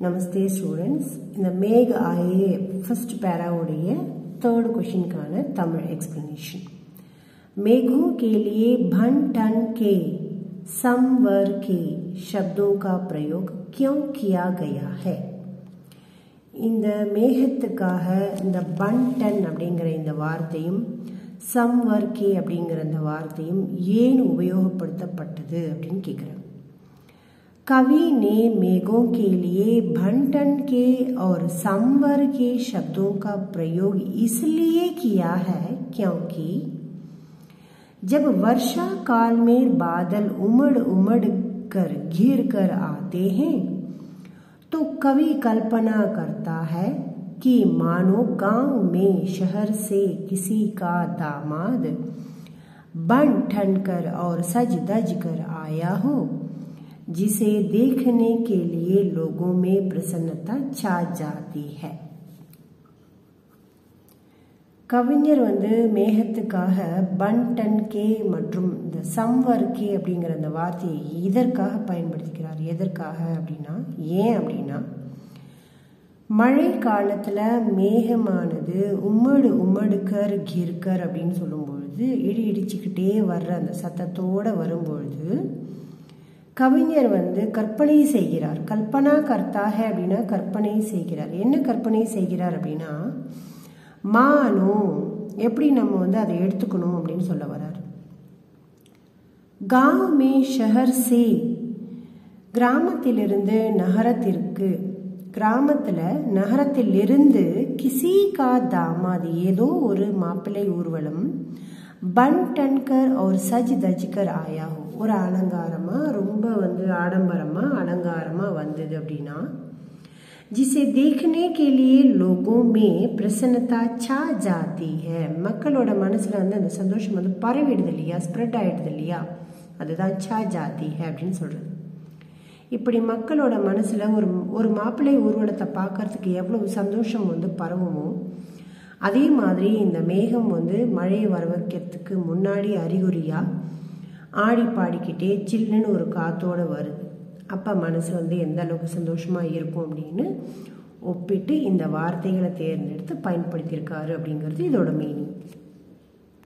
Namaste students. இந்த மேக ஆயே first para உடைய third question கான தமிழ் explanation. मेघों के लिए भन टन के समवर के शब्दों का प्रयोग क्यों किया गया है? இந்த மேகத்துக்காக இந்த பன் டன் அப்படிங்கிற இந்த வார்த்தையும் சம்வர் கே அப்படிங்கிற இந்த வார்த்தையும் ஏன் உபயோகப்படுத்தப்பட்டது அப்படின்னு கேட்குறேன். कवि ने मेघों के लिए भन टन के और संवर के शब्दों का प्रयोग इसलिए किया है क्योंकि जब वर्षा काल में बादल उमड़ उमड़ कर घिर कर आते हैं तो कवि कल्पना करता है कि मानो गांव में शहर से किसी का दामाद बन ठन कर और सज धज कर आया हो, जिसे देखने के लिए लोगों में प्रसन्नता छा जाती है. கவிஞர் மேகத்துக்காக பன் டன் கே மற்றும் இந்த சம்வர் கே அப்படிங்கிற அந்த வார்த்தையை இதற்காக பயன்படுத்திக்கிறார். எதற்காக அப்படின்னா, ஏன் அப்படின்னா, மழை காலத்துல மேகமானது உம்மடு உம்மடுக்கர் கிர்கர் அப்படின்னு சொல்லும் பொழுது இடி இடிச்சுக்கிட்டே வர்ற அந்த சத்தத்தோட வரும்பொழுது கவிஞர் கற்பனை செய்கிறார். கல்பனா கர்த்தாக அப்படின்னா கற்பனை செய்கிறார். என்ன கற்பனை செய்கிறார் அப்படின்னா, மானோ எப்படி நம்ம அதை எடுத்துக்கணும் அப்படின்னு சொல்ல வர்றார். गांव में शहर से கிராமத்திலிருந்து நகரத்திற்கு, கிராமத்துல நகரத்திலிருந்து கிசி கா தாமாது ஏதோ ஒரு மாப்பிள்ளை ஊர்வலம் பன் டன்கர் और सज धजकर आया हो, ஒரு அலங்காரமா ரொம்ப ஆடம்பரமா அலங்காரமா வந்தது அப்படின்னா, जिसे देखने के लिए लोगों में प्रसन्नता छा जाती है, மக்களோட மனசுல அந்த சந்தோஷம் பரவிடுது இல்லையா, ஸ்ப்ரெட் ஆயிடுது இல்லையா, அதுதான் छा जाती है அப்படின்னு சொல்றது. இப்படி மக்களோட மனசுல ஒரு மாப்பிள்ளை ஊர்வலத்தை பார்க்கறதுக்கு எவ்வளவு சந்தோஷம் பரவுமோ, அதே மாதிரி இந்த மேகம் மழையை வர வைக்கிறதுக்கு முன்னாடி அறிகுறியா ஆடி பாடிக்கிட்டே சில்லுன்னு ஒரு காத்தோட வருது. அப்ப மனசு எந்த அளவுக்கு சந்தோஷமா இருக்கும் அப்படின்னு ஒப்பிட்டு இந்த வார்த்தைகளை தேர்ந்தெடுத்து பயன்படுத்தியிருக்காரு அப்படிங்கிறது இதோட மீனிங்.